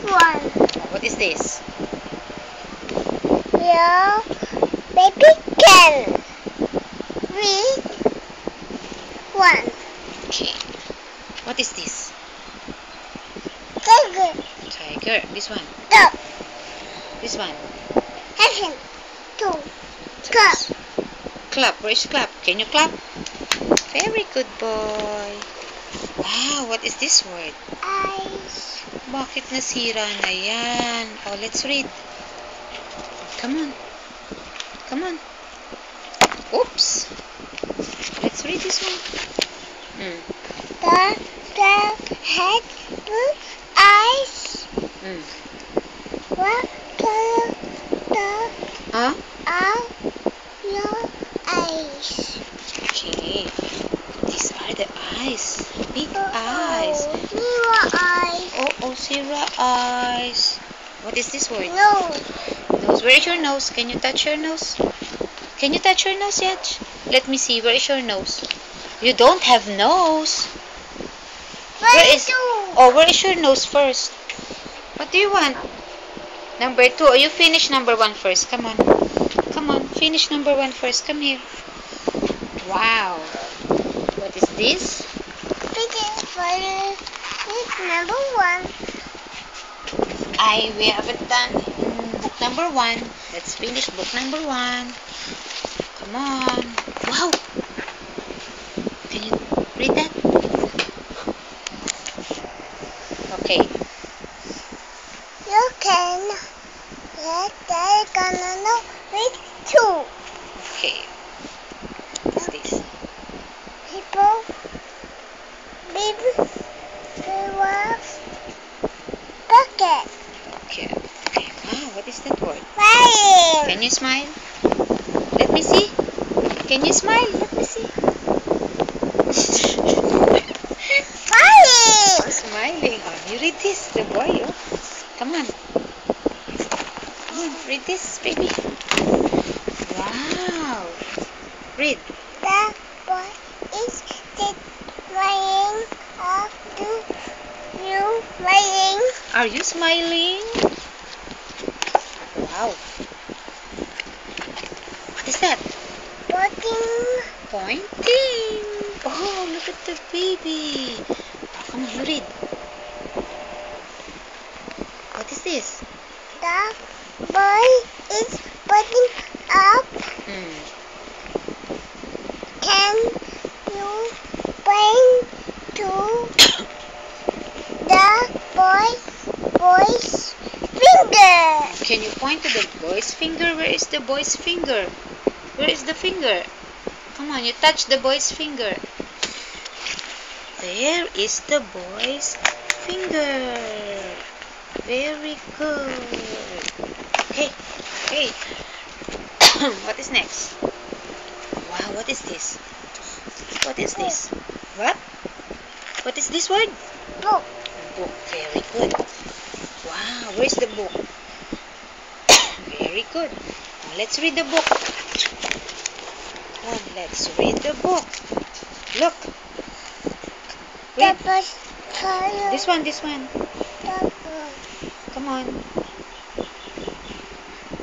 One. What is this? Here, baby can read one. Okay. What is this? Tiger, Tiger. This one. dog, This one. heaven, two, cup, Clap. Where is clap? Can you clap? Very good boy. Wow, what is this word? eyes, Bakit nasira na yan? Oh, let's read. Come on. Come on. Oops. Let's read this one. the head, blue eyes. What color Ah? are your eyes? Okay. These are the eyes. Big eyes. Zero eyes. Oh, zero eyes. What is this word? Nose. Nose. Where is your nose? Can you touch your nose? Can you touch your nose yet? Let me see. Where is your nose? You don't have nose. Where is? Oh, where is your nose first? What do you want? Number 2. Oh, you finish number 1 first. Come on. Come on. Finish number 1 first. Come here. Wow. What is this? It's number 1. We haven't done book number 1. Let's finish book number 1. Come on. Wow. Can you read that? Okay. You can let that gonna know with 2. Okay. What's this? People, baby, bucket. Okay. Okay. Wow, what is that word? Flying. Can you smile? Let me see. Can you smile? Let me see. Flying. Oh, smiling. Oh, you read this, the boy. Oh. Come on. Come on, read this, baby. Wow. Read. The boy is flying up to you flying. Are you smiling? Wow. What is that? Pointing. Oh, look at the baby. Oh, come on, you read. What is this? The boy is pointing up. Can you point to the boy's finger? Can you point to the boy's finger? Where is the boy's finger? Where is the finger? Come on, you touch the boy's finger. There is the boy's finger. Very good. Okay, okay. What is next? Wow, what is this? What is this? What? What is this word? Book. Book. Very good. Wow, where's the book? Very good. Now let's read the book. Come on, let's read the book. Look. Read. This one, this one. Come on.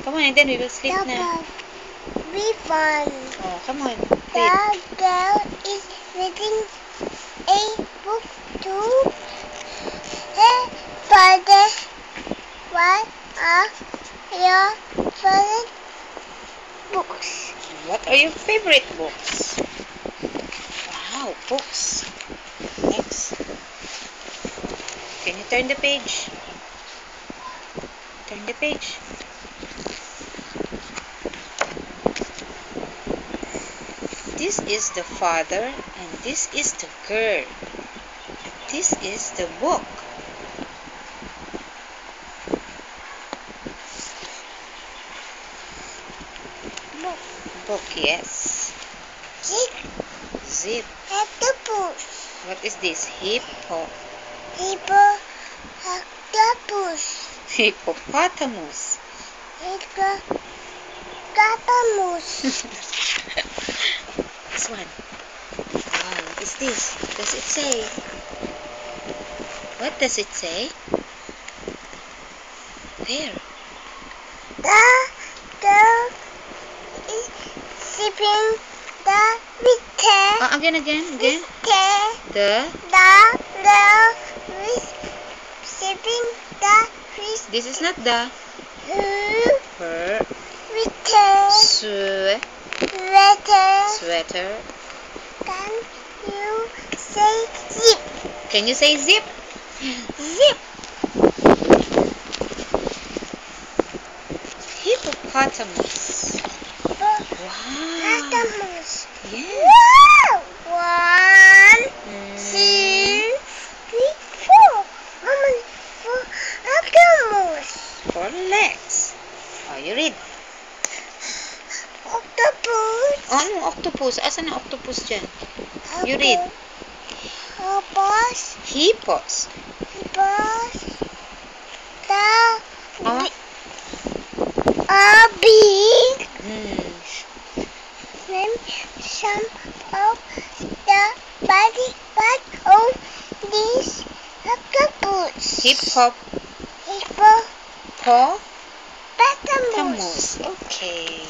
Come on, and then we will sleep now. Be fun. Oh, come on. The girl is reading a book to her father. What are your favorite books? What are your favorite books? Wow, books. Next. Can you turn the page? Turn the page. This is the father and this is the girl. This is the book. Book, yes. Zip. Zip. Octopus. What is this? Hippo. Octopus. Hippopotamus. Octopus. This one. Wow, what is this? What does it say? What does it say? There. The is sipping the bitter. Again. The is sipping the fish. This is not the. Her. Bitter. Sweater. Can you say zip? Can you say zip? Zip. Hippopotamus. Wow. Hippopotamus. Yes. Wow. 1, 2, 3, 4. Mama, 4 hippopotamus. 4 legs. Oh, you read. Octopus. Ano octopus? Asan na octopus dyan? You read. Hippos. Hippos. Big. Name some of the body part of this octopus. Hippopotamus. Okay.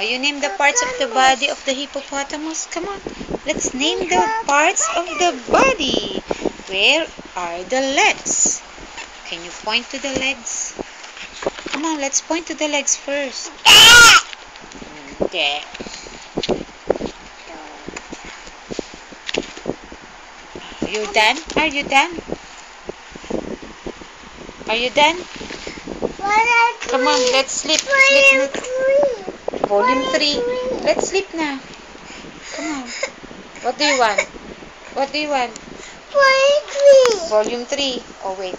You name the parts of the body of the hippopotamus. Come on. Let's name the parts of the body. Where are the legs? Can you point to the legs? Come on, let's point to the legs first. Okay. You done? Are you done? Are you done? Come on, let's sleep. Volume 3. Let's sleep now. Come on. What do you want? Volume 3. Oh, wait.